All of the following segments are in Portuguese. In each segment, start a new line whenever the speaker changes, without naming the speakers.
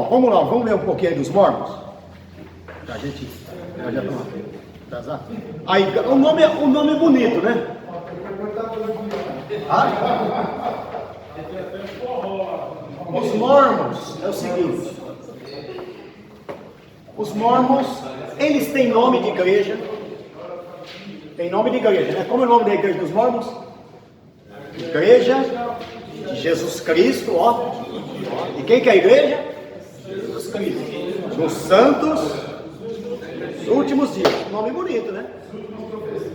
Bom, vamos lá, vamos ler um pouquinho aí dos Mormons? A gente já estamos atrasado. Aí, o nome é bonito, né? Os Mormons é o seguinte. Os Mormons, eles têm nome de igreja. Tem nome de igreja, né? Como é o nome da igreja dos Mormons? Igreja de Jesus Cristo, ó. E quem que é a igreja? Jesus Cristo. Dos santos dos últimos dias. Nome bonito, né?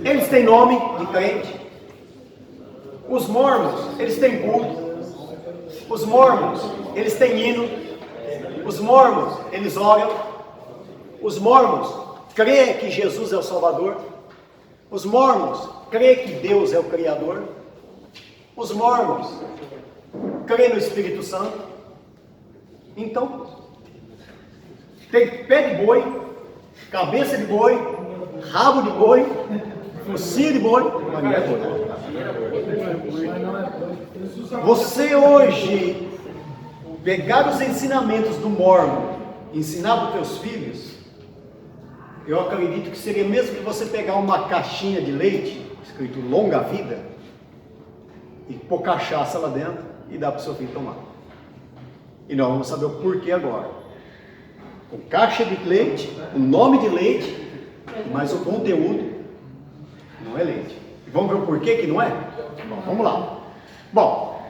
Eles têm nome de crente. Os Mormons, eles têm culto. Os Mormons, eles têm hino. Os Mormons, eles oram. Os Mormons creem que Jesus é o Salvador. Os Mormons creem que Deus é o Criador. Os Mormons creem no Espírito Santo. Então, tem pé de boi, cabeça de boi, rabo de boi, focinho de boi, mas não é boi. Você hoje pegar os ensinamentos do Mormon e ensinar para os teus filhos, eu acredito que seria mesmo que você pegar uma caixinha de leite, escrito longa vida, e pôr cachaça lá dentro e dar para o seu filho tomar. E nós vamos saber o porquê agora. Com caixa de leite, o nome de leite, mas o conteúdo não é leite. E vamos ver o porquê que não é? Bom, vamos lá. Bom,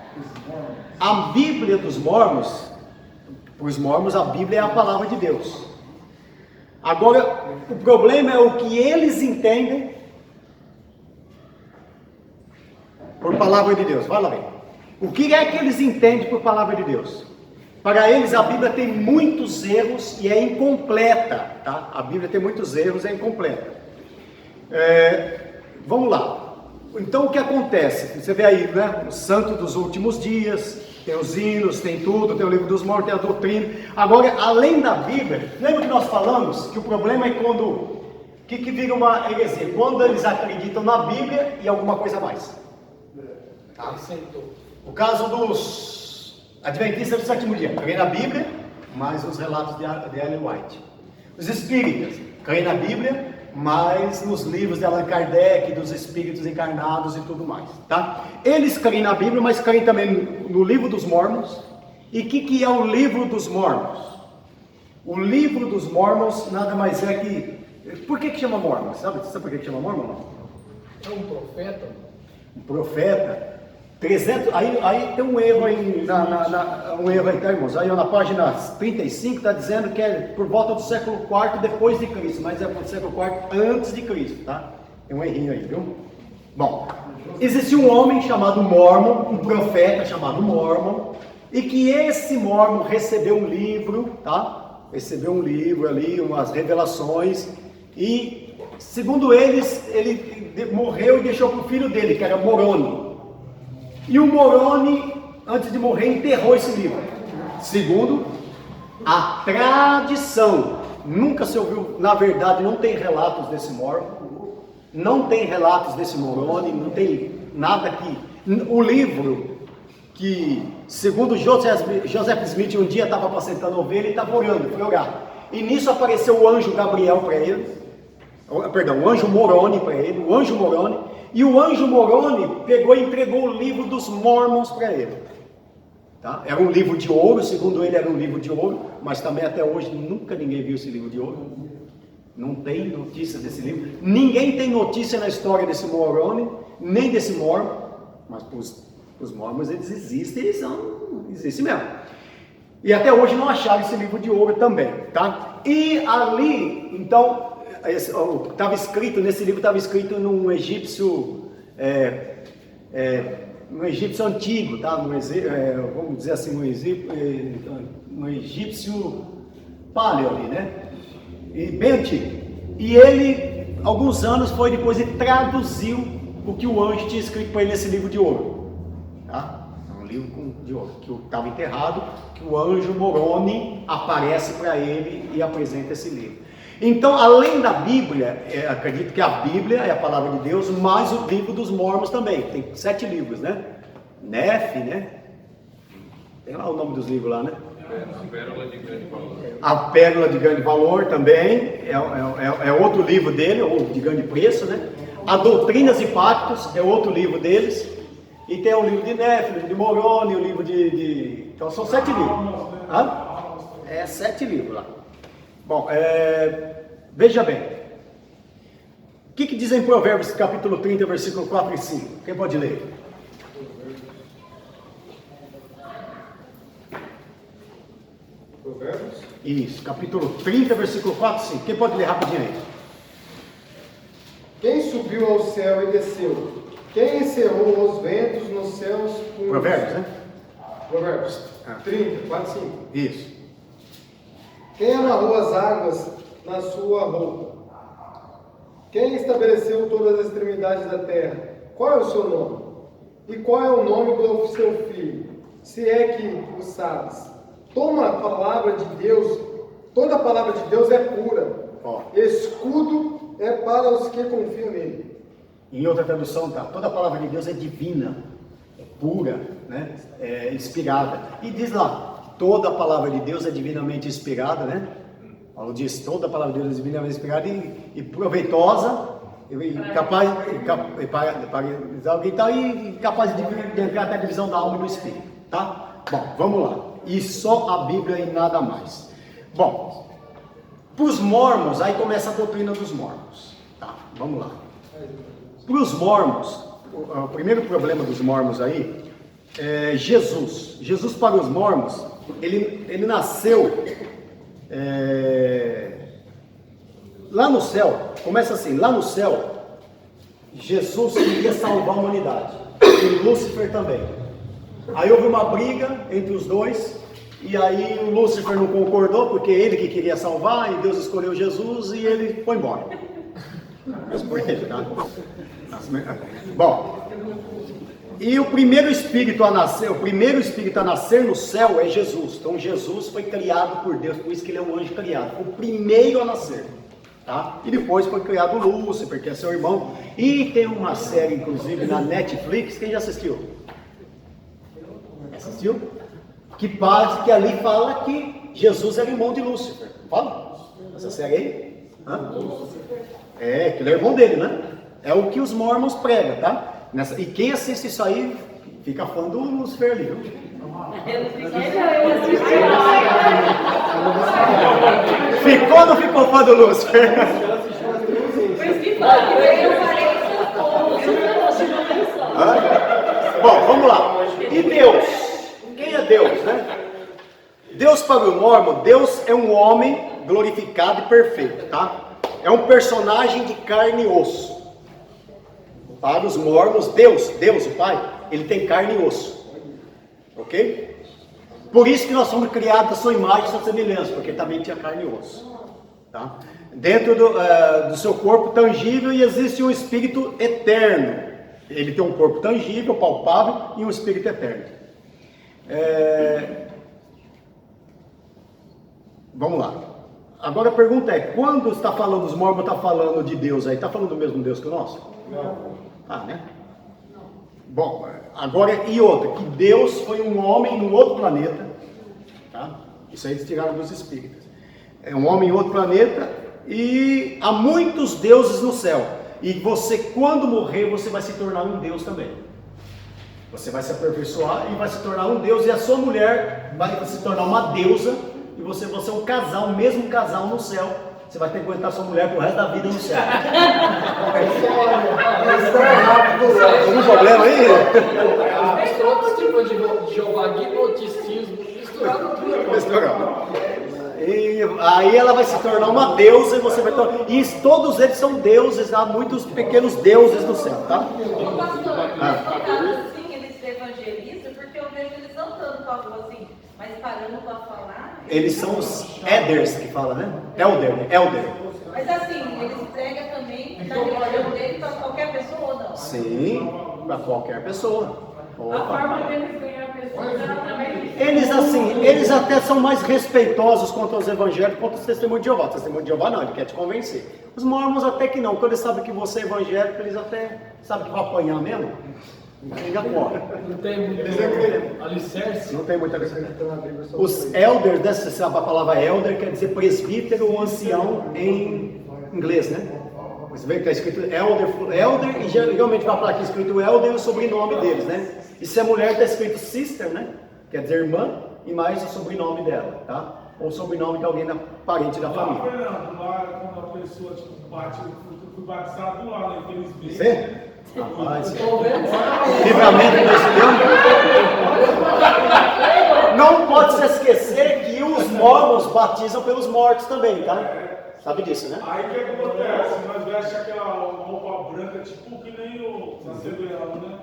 a Bíblia dos Mormons, para os Mormons a Bíblia é a palavra de Deus. Agora, o problema é o que eles entendem por palavra de Deus. Vai lá bem. O que é que eles entendem por palavra de Deus? Para eles a Bíblia tem muitos erros e é incompleta, tá? A Bíblia tem muitos erros e é incompleta. Vamos lá. Então o que acontece? Você vê aí, né? O santo dos últimos dias, tem os hinos, tem tudo, tem o livro dos mortos, tem a doutrina. Agora, além da Bíblia, lembra que nós falamos que o problema é quando, que vira uma heresia? Quando eles acreditam na Bíblia e alguma coisa a mais. Tá? O caso dos Adventistas do sétimo dia, creem na Bíblia, mais os relatos de Ellen White. Os Espíritas, creem na Bíblia, mas nos livros de Allan Kardec, dos Espíritos encarnados e tudo mais, tá? Eles creem na Bíblia, mas creem também no livro dos Mormons. E o que é o livro dos Mormons? O livro dos Mormons nada mais é que... Por que chama Mormon? Sabe por que chama Mormon?
É um profeta?
Um profeta. 300, aí tem um erro aí, um erro aí, tá, irmãos? Aí na página 35 está dizendo que é por volta do século IV depois de Cristo, mas é por século IV antes de Cristo, tá? Tem um errinho aí, viu? Bom, existe um homem chamado Mormon, um profeta chamado Mormon, e que esse Mormon recebeu um livro, tá? Recebeu um livro ali, umas revelações, e segundo eles, ele morreu e deixou para o filho dele, que era Moroni. E o Moroni, antes de morrer, enterrou esse livro. Segundo a tradição, nunca se ouviu, na verdade, não tem relatos desse Mormon, não tem relatos desse Moroni, não tem nada aqui. O livro que, segundo Joseph Smith, um dia estava apacentando ovelha e estava orando, foi orar. E nisso apareceu o anjo Gabriel para ele, o anjo Moroni para ele, o anjo Moroni. E o anjo Moroni pegou e entregou o livro dos Mormons para ele. Tá? Era um livro de ouro, segundo ele era um livro de ouro, mas também até hoje nunca ninguém viu esse livro de ouro. Não tem notícia desse livro. Ninguém tem notícia na história desse Moroni, nem desse Mormon, mas os Mormons eles existem, existem mesmo. E até hoje não acharam esse livro de ouro também. Tá? E ali, então... estava escrito, nesse livro estava escrito num egípcio, um egípcio antigo, tá? Vamos dizer assim, um egípcio paleo ali, né? E bem antigo. E ele, alguns anos foi depois, e traduziu o que o anjo tinha escrito para ele nesse livro de ouro, tá? Um livro de ouro, que estava enterrado, que o anjo Moroni aparece para ele e apresenta esse livro. Então, além da Bíblia, acredito que a Bíblia é a palavra de Deus, mas o livro dos Mormons também, tem 7 livros, né? Nefe, né? Tem lá o nome dos livros lá, né?
A Pérola de Grande
A Pérola de Grande Valor também, é outro livro dele, ou de grande preço, né? A Doutrinas e Pactos é outro livro deles. E tem o livro de Néfilo, de Moroni, o livro Então são 7 livros. Hã? É 7 livros lá. Bom, veja bem. O que diz em Provérbios, capítulo 30, versículo 4 e 5? Quem pode ler?
Provérbios?
Isso, capítulo 30, versículo 4 e 5. Quem pode ler rapidinho aí?
Quem subiu ao céu e desceu? Quem encerrou os ventos nos céus?
Provérbios, né?
Provérbios 30, 4 e 5.
Isso.
Quem amarrou as águas na sua roupa? Quem estabeleceu todas as extremidades da terra? Qual é o seu nome? E qual é o nome do seu filho? Se é que o sabes. Toma a palavra de Deus, toda a palavra de Deus é pura. Escudo é para os que confiam nele.
Em outra tradução tá, toda a palavra de Deus é divina, é pura, né? É inspirada. E diz lá, toda a palavra de Deus é divinamente inspirada, né? Paulo diz, toda a palavra de Deus é divinamente inspirada e proveitosa, e capaz de entrar até a divisão da alma e do espírito, tá? Bom, vamos lá. E só a Bíblia e nada mais. Bom, para os mormons, aí começa a doutrina dos mormons, tá? Vamos lá. Para os mormons, o primeiro problema dos mormons aí é Jesus. Jesus para os mormons, ele nasceu lá no céu. Começa assim, lá no céu, Jesus queria salvar a humanidade, e Lúcifer também. Aí houve uma briga entre os dois, e aí o Lúcifer não concordou, porque ele que queria salvar, e Deus escolheu Jesus, e ele foi embora. Mas por quê, tá? Bom, e o primeiro espírito a nascer no céu é Jesus. Então Jesus foi criado por Deus, por isso que ele é um anjo criado, foi o primeiro a nascer, tá? E depois foi criado o Lúcifer, que é seu irmão. E tem uma série, inclusive, na Netflix, quem já assistiu? Assistiu? Que ali fala que Jesus era irmão de Lúcifer. Fala? Essa série aí? Hã? Que ele é irmão dele, né? É o que os mormons pregam, tá? E quem assiste isso aí, fica fã do Lúcifer ali, viu? Ficou ou não ficou fã do Lúcifer? Bom, vamos lá. E Deus? Quem é Deus, né? Deus para o mormon, Deus é um homem glorificado e perfeito, tá? É um personagem de carne e osso. Para os mormons, Deus, o Pai, ele tem carne e osso. Ok? Por isso que nós somos criados a sua imagem e sua semelhança, porque também tinha carne e osso. Tá? Dentro do seu corpo tangível existe um espírito eterno. Ele tem um corpo tangível, palpável e um espírito eterno. Vamos lá. Agora a pergunta é, quando está falando, os mormons estão falando de Deus aí, está falando do mesmo Deus que o nosso? Não. Né? Bom, agora e outra, que Deus foi um homem num outro planeta, tá? Isso aí eles tiraram dos espíritas. É um homem em outro planeta e há muitos deuses no céu. E você, quando morrer, você vai se tornar um Deus também. Você vai se aperfeiçoar e vai se tornar um Deus, e a sua mulher vai se tornar uma deusa, e você vai ser um casal, o mesmo casal no céu. Você vai ter que aguentar sua mulher pro resto da vida no céu. Algum problema aí?
Misturou outros tipos de Jeová, gnosticismo, misturado tudo.
E aí ela vai se tornar uma deusa, e você vai tornar. E todos eles são deuses, há muitos pequenos deuses no céu, tá?
Assim, eles se evangelizam, porque eu vejo eles não tanto algo assim, mas parando para falar.
Eles são os elders que fala, né? Elder.
Mas assim, eles pregam também da religião dele para qualquer pessoa ou não?
Sim, para qualquer pessoa. Opa.
A forma deles ganhar pessoas também.
Eles até são mais respeitosos contra os evangélicos quanto os testemunhos de Jeová. O testemunho de Jeová não, ele quer te convencer. Os mormons até que não, quando eles sabem que você é evangélico, eles até sabem que vai apanhar mesmo. Ainda corre.
Não tem muito alicerce.
Não tem muita coisa. Os elders, né, você sabe a palavra elder, quer dizer presbítero ou ancião em inglês, né? Você vê que está escrito elder, e geralmente vai falar aqui escrito elder e o sobrenome deles, né? E se é mulher, está escrito sister, né? Quer dizer irmã, e mais o sobrenome dela, tá? Ou o sobrenome de alguém parente da família.
Fernando, lá quando a pessoa bate, eu fui batizado lá, né? Infelizmente.
Você? Rapaz, livramento desse ano. Não pode se esquecer que os mormons batizam pelos mortos também, tá? Sabe disso, né?
Aí o que acontece? Nós veste aquela roupa branca, tipo que nem o sacerdote, né?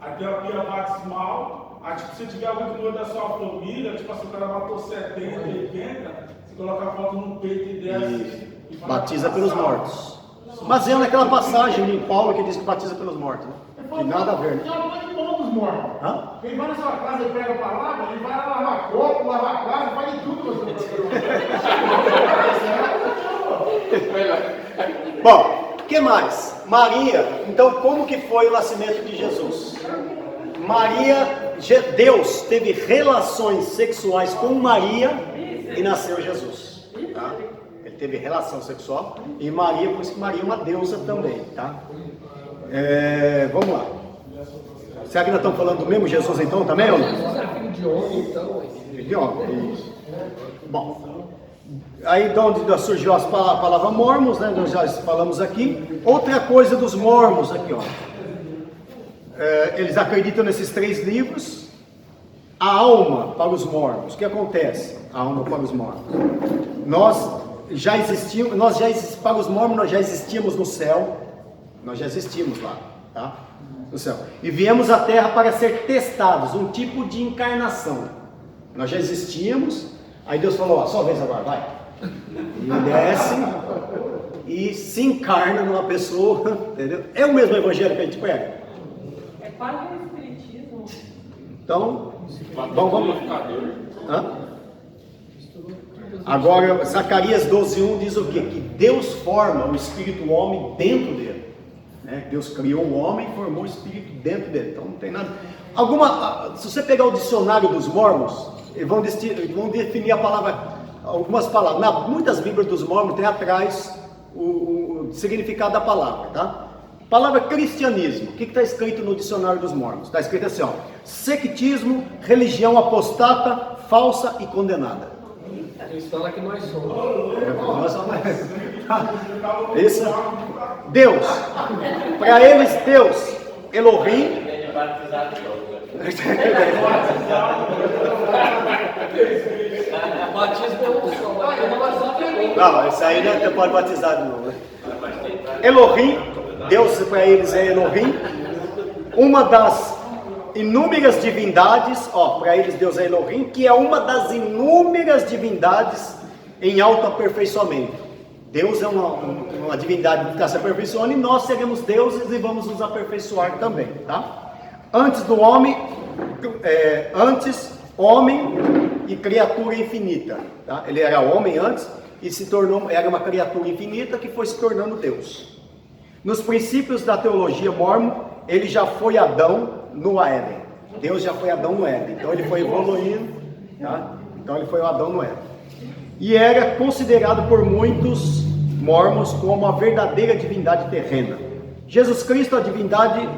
Aí tem a pia batismal. Aí, tipo, se tiver alguém que da sua família, tipo assim, o cara matou 70, 80, você coloca a foto no peito e desce. E
batiza pelos mortos. Mas é naquela passagem de Paulo que diz que batiza pelos mortos, né? Que nada a ver, né?
Já não é de todos os mortos.
Hã?
Quem vai na sua casa e pega a palavra, ele vai lá lavar copo, lavar casa, faz de tudo.
Bom, o que mais? Maria, então como que foi o nascimento de Jesus? Maria, Deus teve relações sexuais com Maria e nasceu Jesus, tá? Ele teve relação sexual e Maria, por isso que Maria é uma deusa também, tá? Vamos lá. Será que nós estamos falando do mesmo Jesus então também ou não?
Jesus é filho de homem, então.
Filho de homem, isso. Bom, aí de onde surgiu a palavra mormons, né? Nós já falamos aqui. Outra coisa dos mormons aqui, ó. Eles acreditam nesses 3 livros. A alma para os mormons. O que acontece? A alma para os mormons. Nós já existimos, para os mormons nós já existíamos no céu. Nós já existimos lá, tá? No céu. E viemos à Terra para ser testados, um tipo de encarnação. Nós já existíamos. Aí Deus falou, ó, só vez agora, vai. E desce e se encarna numa pessoa, entendeu? É o mesmo evangelho que a gente prega.
É quase um espiritismo.
Então, vamos. Hã? Agora, Zacarias 12:1 diz o quê? Que Deus forma o espírito homem dentro dele. Né? Deus criou o homem e formou o espírito dentro dele. Então não tem nada. Se você pegar o dicionário dos mormons, eles vão definir a palavra, algumas palavras. Muitas bíblias dos mormons tem atrás o significado da palavra, tá? Palavra cristianismo. O que está escrito no dicionário dos mormons? Está escrito assim, ó: sectismo, religião apostata, falsa e condenada.
Cristão é que nós somos.
Nós somos. Isso. Deus. Para eles, Deus, Elohim.
Batismo é um só, mas tem uma batizada.
Não, isso aí não pode batizar de novo, né? Elohim, Deus para eles é Elohim, uma das inúmeras divindades, para eles Deus é Elohim, que é uma das inúmeras divindades em autoaperfeiçoamento. Deus é uma divindade que está se aperfeiçoando e nós seremos deuses e vamos nos aperfeiçoar também, tá? Antes homem e criatura infinita, tá? Ele era homem antes e era uma criatura infinita que foi se tornando Deus. Nos princípios da teologia mórmon, ele já foi Adão no Éden. Deus já foi Adão no Éden. Então ele foi evoluindo, tá? Então ele foi o Adão no Éden. E era considerado por muitos mormons como a verdadeira divindade terrena. Jesus Cristo é a divindade,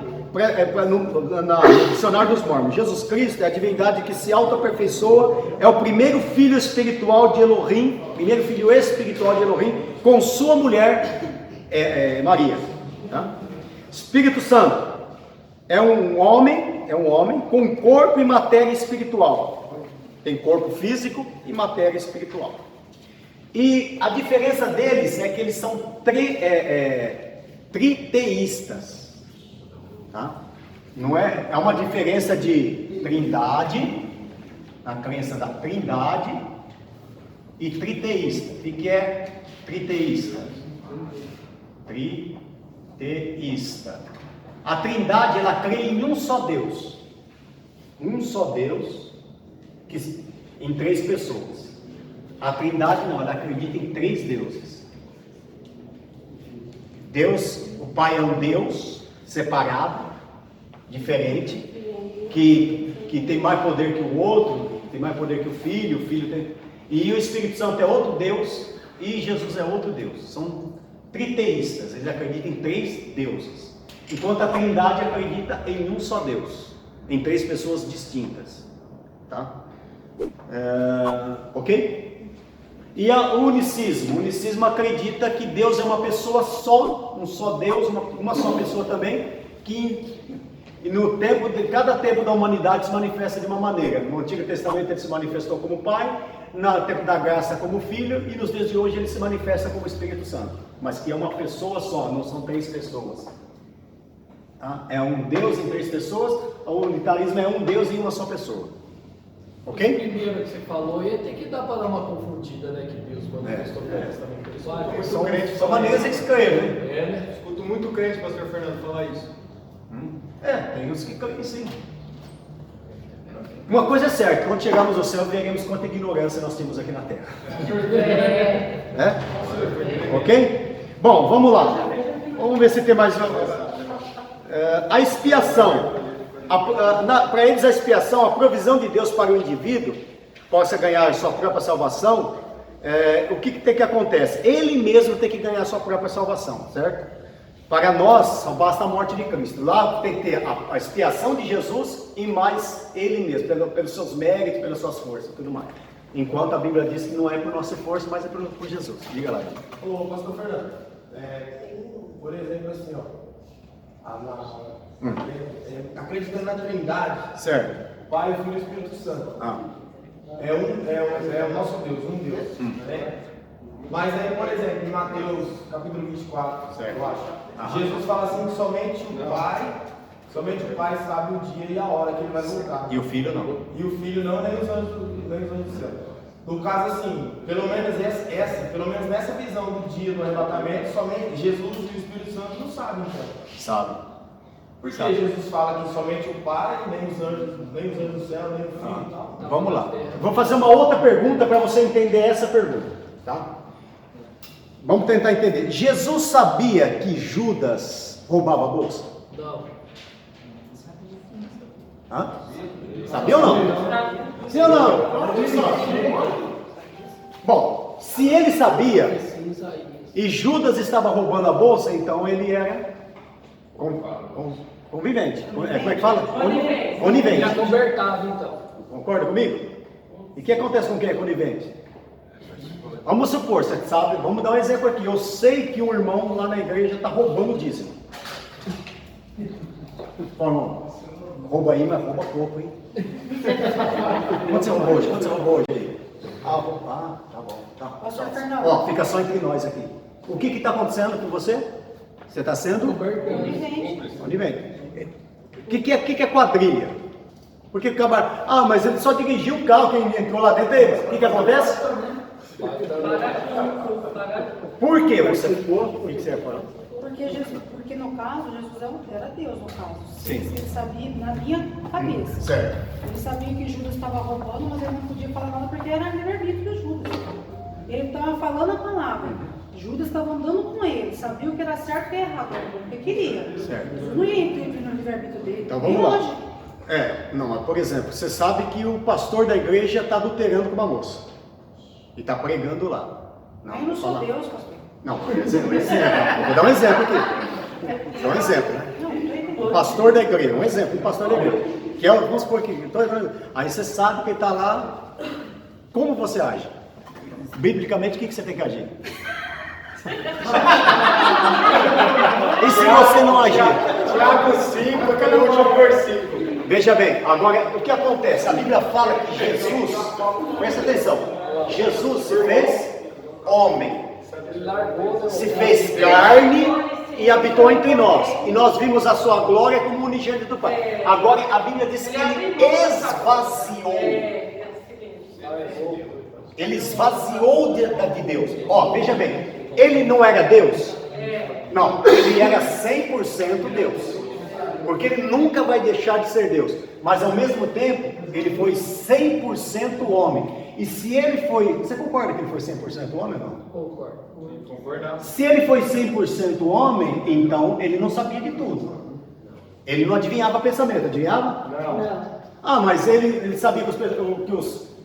no dicionário dos mormons, Jesus Cristo é a divindade que se autoaperfeiçoa, é o primeiro filho espiritual de Elohim, com sua mulher, Maria. Tá? Espírito Santo é um homem com corpo e matéria espiritual. Tem corpo físico e matéria espiritual. E a diferença deles é que eles são triteístas. Tá? Não é uma diferença de trindade, a crença da trindade, e triteísta. O que é triteísta? Triteísta. A trindade, ela crê em um só Deus. Um só Deus, em 3 pessoas. A trindade não, ela acredita em 3 deuses. Deus, o Pai é um Deus separado, diferente, que tem mais poder que o outro, tem mais poder que o Filho tem... E o Espírito Santo é outro Deus, e Jesus é outro Deus. São triteístas, eles acreditam em 3 deuses. Enquanto a Trindade acredita em um só Deus, em 3 pessoas distintas. Tá? Ok? E o unicismo. O unicismo acredita que Deus é uma pessoa só, um só Deus, uma só pessoa também, que no tempo de cada tempo da humanidade se manifesta de uma maneira. No Antigo Testamento ele se manifestou como Pai, no tempo da graça como Filho, e nos dias de hoje ele se manifesta como Espírito Santo. Mas que é uma pessoa só, não são 3 pessoas. Tá? É um Deus em 3 pessoas, o unitarismo é um Deus em uma só pessoa. Ok?
O primeiro que você falou, ia ter que dar para dar uma confundida, né? Que Deus manifestou no Testamento pessoal.
São maneiras de escrever, né?
né?
Escuto muito crente, pastor Fernando, falar isso.
Tem uns que creem sim. Uma coisa é certa, quando chegarmos ao céu, veremos quanta ignorância nós temos aqui na terra. Ok? Bom, vamos lá. Vamos ver se tem mais uma coisa. A expiação. Para eles a expiação, a provisão de Deus para o indivíduo possa ganhar sua própria salvação. O que tem que acontecer? Ele mesmo tem que ganhar sua própria salvação, certo? Para nós só basta a morte de Cristo. Lá tem que ter a expiação de Jesus e mais Ele mesmo, pelos seus méritos, pelas suas forças e tudo mais. Enquanto a Bíblia diz que não é por nossa força, mas é por Jesus. Diga lá.
Ô, pastor Fernando, por exemplo, assim, acreditando na Trindade,
Certo.
Pai, Filho e Espírito Santo. É o nosso Deus, um Deus. Né? Mas aí, por exemplo, em Mateus capítulo 24,
certo,
eu acho, Jesus fala assim que somente o Pai sabe o dia e a hora que ele vai voltar.
E o Filho não.
E o Filho não, nem os anjos do céu. No caso assim, pelo menos nessa visão do dia do arrebatamento, somente Jesus e o Espírito Santo não sabem, então.
Sabe.
Porque Jesus fala que somente o Pai, nem os anjos do céu, nem o Filho e tal.
Vamos lá. Vou fazer uma outra pergunta para você entender essa pergunta, tá? Vamos tentar entender. Jesus sabia que Judas roubava a bolsa?
Não.
Sabia ou não? Sim ou não? Bom, se ele sabia e Judas estava roubando a bolsa, então ele era convivente. Como é que fala? Conivente.
Ele é convertado, então.
Concorda comigo? E o que acontece com quem é conivente? Vamos supor, você sabe, vamos dar um exemplo aqui. Eu sei que um irmão lá na igreja está roubando o dízimo. Pô, irmão, rouba aí, mas rouba pouco, hein? Quanto você roubou hoje? aí? Tá bom. Tá.
Pastor Fernando.
Ó, fica só entre nós aqui. O que está acontecendo com você? Você está sendo conivente. O que é quadrilha? Porque o camarada, mas ele só dirigiu o carro, quem entrou lá dentro dele. O que acontece? Por que você ficou? O que você ia falar?
Porque no caso, Jesus era Deus no caso.
Sim.
Ele sabia, na minha cabeça.
Certo.
Ele sabia que Judas estava roubando, mas ele não podia falar nada porque era livre-arbítrio de Judas. Ele estava falando a palavra. Judas estava andando com ele, sabia o que era certo e errado, porque queria.
Certo.
Jesus não ia intervir no livre-arbítrio dele.
Então vamos lá. Mas por exemplo, você sabe que o pastor da igreja está adulterando com uma moça. E está pregando lá.
Eu não sou Deus, pastor.
Não, por exemplo. Vou dar um exemplo aqui. Vou dar um exemplo, né? O pastor da igreja, um exemplo, um pastor da igreja. Que é, vamos supor que. Aí você sabe que ele está lá. Como você age? Biblicamente, o que você tem que agir? E se você não agir?
Tiago 5, aquele último versículo.
Veja bem, agora o que acontece? A Bíblia fala que Jesus, presta atenção, Jesus se fez homem, se fez carne e habitou entre nós. E nós vimos a sua glória como unigênito do Pai. Agora a Bíblia diz que ele esvaziou. Ele esvaziou de Deus. Veja bem, ele não era Deus? Não, ele era 100% Deus. Porque ele nunca vai deixar de ser Deus. Mas ao mesmo tempo, ele foi 100% homem. E se ele foi... Você concorda que ele foi 100% homem ou não?
Concordo.
Concordar.
Se ele foi 100% homem, então ele não sabia de tudo. Ele não adivinhava pensamento, adivinhava?
Não.
Ah, mas ele sabia que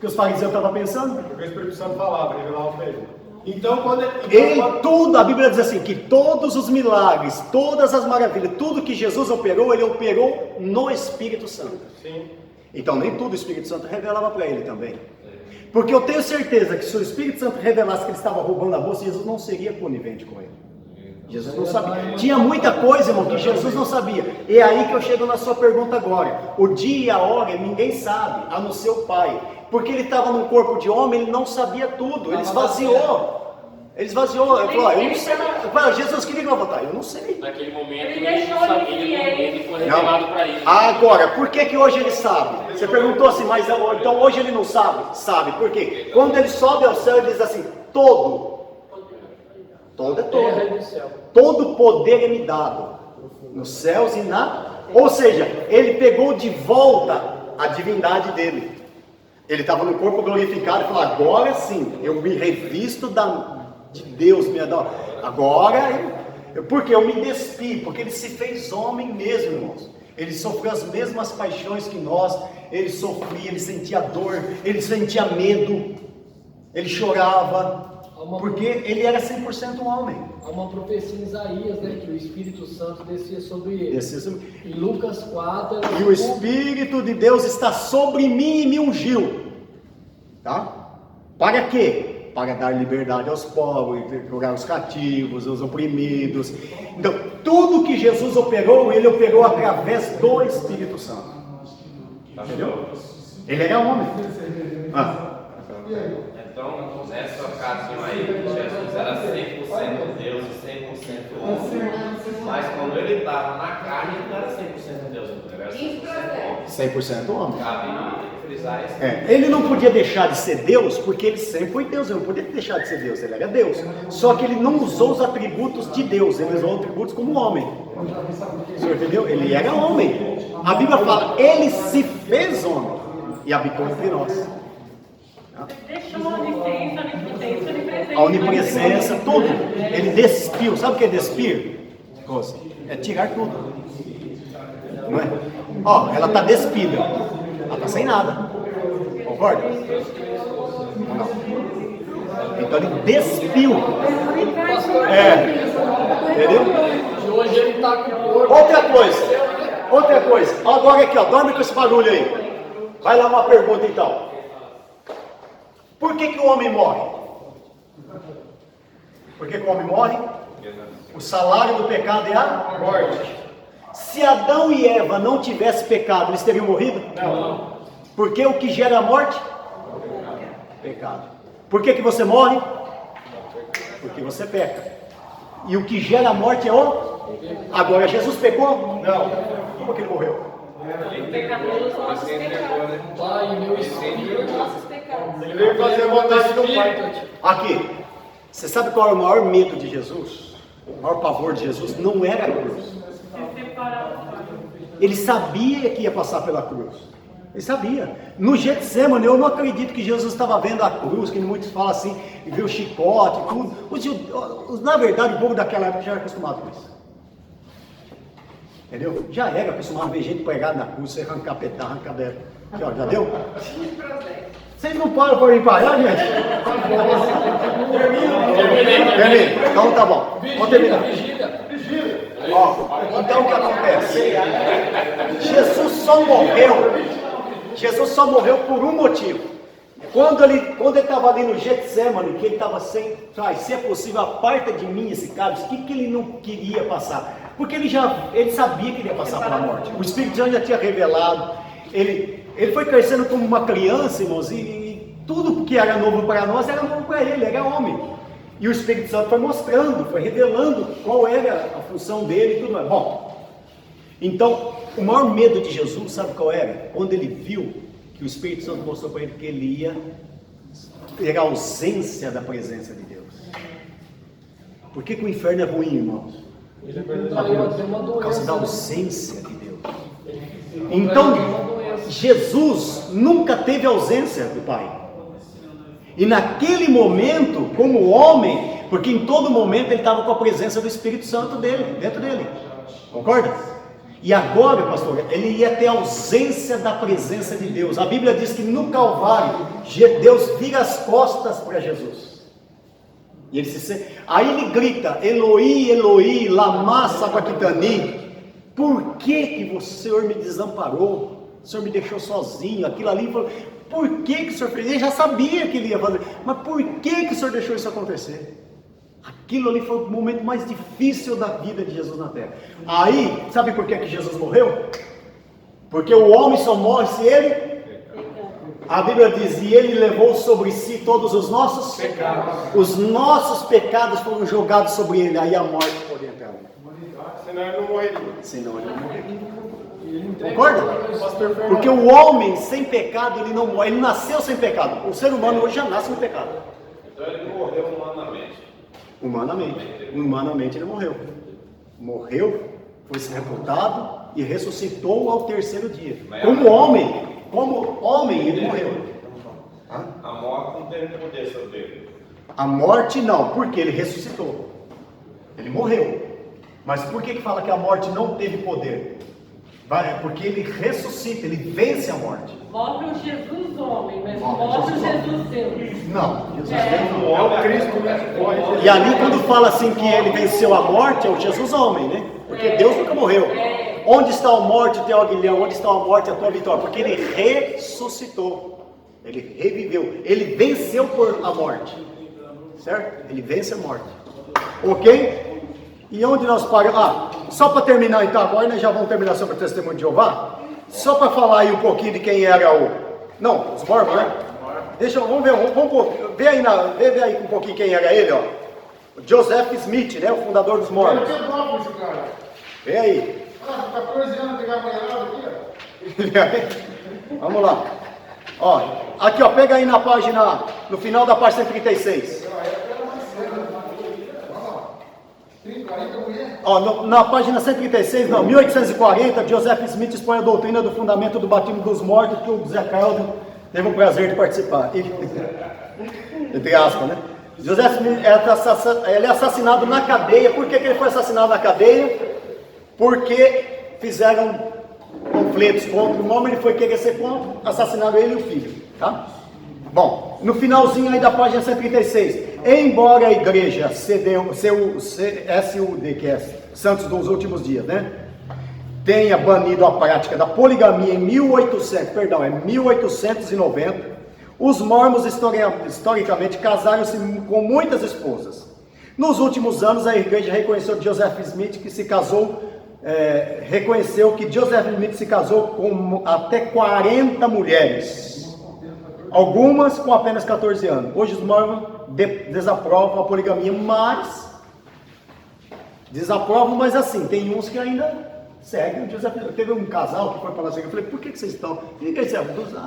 os fariseus estavam pensando?
Porque o Espírito Santo falava, revelava para ele.
Então, quando
Tudo, a Bíblia diz assim, que todos os milagres, todas as maravilhas, tudo que Jesus operou, ele operou no Espírito Santo.
Sim.
Então nem tudo o Espírito Santo revelava para ele também. Porque eu tenho certeza que se o Espírito Santo revelasse que ele estava roubando a bolsa, Jesus não seria conivente com ele. Jesus não sabia. Tinha muita coisa, irmão, que Jesus não sabia. E é aí que eu chego na sua pergunta agora. O dia e a hora ninguém sabe, a não ser o Pai. Porque ele estava num corpo de homem, ele não sabia tudo. Ele esvaziou. Ele esvaziou. Ele falou, eu não sei. Eu falei, Jesus, que liga eu vou votar? Eu não sei.
Naquele momento
Ele
ele
deixou
não sabia,
ele
ele foi revelado para ele.
Agora, por que hoje ele sabe? Você perguntou assim, mas então hoje ele não sabe? Sabe, por quê? Quando ele sobe ao céu, ele diz assim, todo é
Terra e
todo.
do céu.
Todo poder é me dado, nos céus e ou seja, ele pegou de volta a divindade dele. Ele estava no corpo glorificado e falou, agora sim, eu me revisto de Deus, agora, porque eu me despi, porque ele se fez homem mesmo, irmãos. Ele sofreu as mesmas paixões que nós, ele sofria, ele sentia dor, ele sentia medo, ele chorava, porque ele era 100% homem.
Há uma profecia em Isaías, né, que o Espírito Santo descia sobre ele. Em Lucas 4,
E o Espírito de Deus está sobre mim e me ungiu. Tá? Para quê? Para dar liberdade aos pobres, curar os cativos, os oprimidos. Então, tudo que Jesus operou, ele operou através do Espírito Santo. Entendeu? Ele era homem.
Então, nessa ocasião aí, Jesus era 100% Deus e 100% homem. Mas quando ele estava na carne, ele não era 100% Deus, ele era 100% homem.
100% homem.
Cabe frisar isso.
Ele não podia deixar de ser Deus, porque ele sempre foi Deus, ele não podia deixar de ser Deus, ele era Deus. Só que ele não usou os atributos de Deus, ele usou os atributos como homem. O senhor entendeu? Ele era homem. A Bíblia fala, ele se fez homem e habitou entre nós.
Deixou a onisciência, onipresença,
A onipresença, tudo. Ele despiu. Sabe o que é despir? É tirar tudo. Não é? Ó, ela está despida. Ela está sem nada. Concorda? Não. Então ele despiu. Entendeu?
E hoje ele está com o corpo.
Outra coisa. Agora aqui, ó, dorme com esse barulho aí. Vai lá uma pergunta então. Por que o homem morre? Por que o homem morre? O salário do pecado é a morte. Se Adão e Eva não tivessem pecado, eles teriam morrido? Não. Porque o que gera a morte? Pecado. Por que você morre? Porque você peca. E o que gera a morte é o? Agora, Jesus pecou? Não. Como que ele morreu?
Pecadores nossos pecados.
Pai, meu Espírito.
Nossos pecados.
Ele veio fazer a vontade do Pai.
Aqui, você sabe qual era o maior medo de Jesus? O maior pavor de Jesus não era a cruz. Ele sabia que ia passar pela cruz. Ele sabia. No Getsemane, eu não acredito que Jesus estava vendo a cruz, que muitos falam assim, e viu o chicote, tudo. Na verdade, o povo daquela época já era acostumado com isso. Entendeu? Já era acostumado a ver gente pregada na cruz, você arrancar pedaço, arrancar dela. Já deu? Vocês não param para me parar, gente? Termina. Então tá bom. Vamos terminar. Ó, então o que acontece? Jesus só morreu por um motivo. Quando ele estava ali no Getsemane, que ele estava sem, se é possível, aparta de mim esse cálice, o que ele não queria passar? Porque ele sabia que ele ia passar pela morte. O Espírito Santo já tinha revelado. Ele foi crescendo como uma criança, irmãos, e tudo que era novo para nós era novo para ele era homem. E o Espírito Santo foi mostrando, foi revelando qual era a função dele e tudo mais. Bom, então, o maior medo de Jesus, sabe qual era? Quando ele viu que o Espírito Santo mostrou para ele que ele ia ter a ausência da presença de Deus. Por que o inferno é ruim, irmãos? Por causa da ausência de Deus. Então, Jesus nunca teve ausência do Pai. E naquele momento, como homem, porque em todo momento ele estava com a presença do Espírito Santo dentro dele. Concorda? E agora, pastor, ele ia ter ausência da presença de Deus. A Bíblia diz que no Calvário, Deus vira as costas para Jesus. E aí ele grita, Eloi, Eloi, lama sabachthani. Por que o Senhor me desamparou? O Senhor me deixou sozinho, aquilo ali. Por que o Senhor fez? Ele já sabia que ele ia fazer, mas por que o Senhor deixou isso acontecer? Aquilo ali foi o momento mais difícil da vida de Jesus na terra. Aí, sabe por que Jesus morreu? Porque o homem só morre se ele... A Bíblia diz, e ele levou sobre si todos os nossos pecados. Os nossos pecados foram jogados sobre ele, aí a morte poderia entrar.
Senão ele não morreria.
Senão ele não morreria. Concorda? Porque o homem sem pecado, ele não morre. Ele nasceu sem pecado. O ser humano hoje já nasce com pecado.
Então ele morreu humanamente.
Humanamente ele morreu. Morreu, foi sepultado e ressuscitou ao terceiro dia. Como homem ele morreu.
A morte não teve poder sobre ele.
A morte não, porque ele ressuscitou. Ele morreu. Mas por que fala que a morte não teve poder? Porque ele ressuscita, ele vence a morte.
Morre o Jesus homem, mas morre o Jesus Deus.
Não, Jesus Deus
É o Cristo, né?
E ali quando fala assim que ele venceu a morte, é o Jesus homem, né? Porque Deus nunca morreu. Onde está a morte, teu aguilhão? Onde está a morte, a tua vitória? Porque ele ressuscitou. Ele reviveu. Ele venceu por a morte. Certo? Ele vence a morte. Ok? E onde nós paramos? Só para terminar então, agora nós já vamos terminar sobre o testemunho de Jeová. Só para falar aí um pouquinho de quem era Não, os mormons, né? Vamos ver, vê aí um pouquinho quem era ele, ó. O Joseph Smith, né? O fundador dos mormons. Vê aí.
14 anos pegar banheirada aqui, ó.
Vamos lá. Ó, aqui ó, pega aí na página, no final da página 136. Ó, na página 136, não, 1840, Joseph Smith expõe a doutrina do fundamento do batismo dos mortos, que o Zé Carlos teve o prazer de participar. Entre aspas, né? Joseph Smith ele é assassinado na cadeia. Por que ele foi assassinado na cadeia? Porque fizeram conflitos contra o homem, ele foi querer ser contra, assassinaram ele e o filho, tá? Bom, no finalzinho aí da página 136, embora a igreja SUD, que é Santos dos Últimos Dias, né, tenha banido a prática da poligamia em 1890, os mormons historicamente casaram-se com muitas esposas. Nos últimos anos, a igreja reconheceu Joseph Smith que se casou, reconheceu que Joseph Smith se casou com até 40 mulheres. Algumas com apenas 14 anos. Hoje os mormons desaprovam a poligamia, mas assim, tem uns que ainda seguem. Teve um casal que foi para lá, eu falei, por que vocês estão? A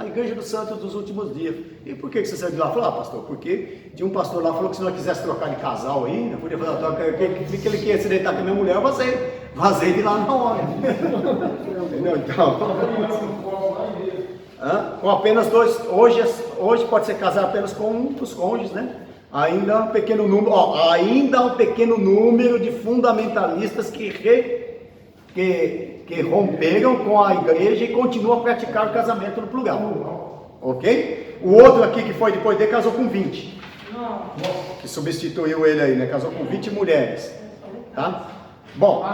igreja do Santos dos Últimos Dias. E por que você saiu de lá? Eu falei, pastor, porque tinha um pastor lá que falou que se nós quisesse trocar de casal aí, eu podia falar, que ele queria se deitar com a minha mulher, eu vazei de lá na hora. Entendeu? Então... com apenas dois, hoje pode ser casar apenas com um dos cônjuges, né? Ainda um pequeno número de fundamentalistas que romperam com a igreja e continuam a praticar o casamento no plural, ok? O outro aqui que foi depois dele casou com 20, que substituiu ele aí, né? Casou com 20 mulheres, tá? Bom,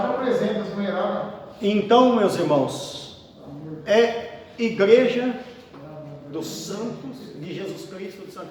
então, meus irmãos, Igreja dos Santos de Jesus Cristo, do Santo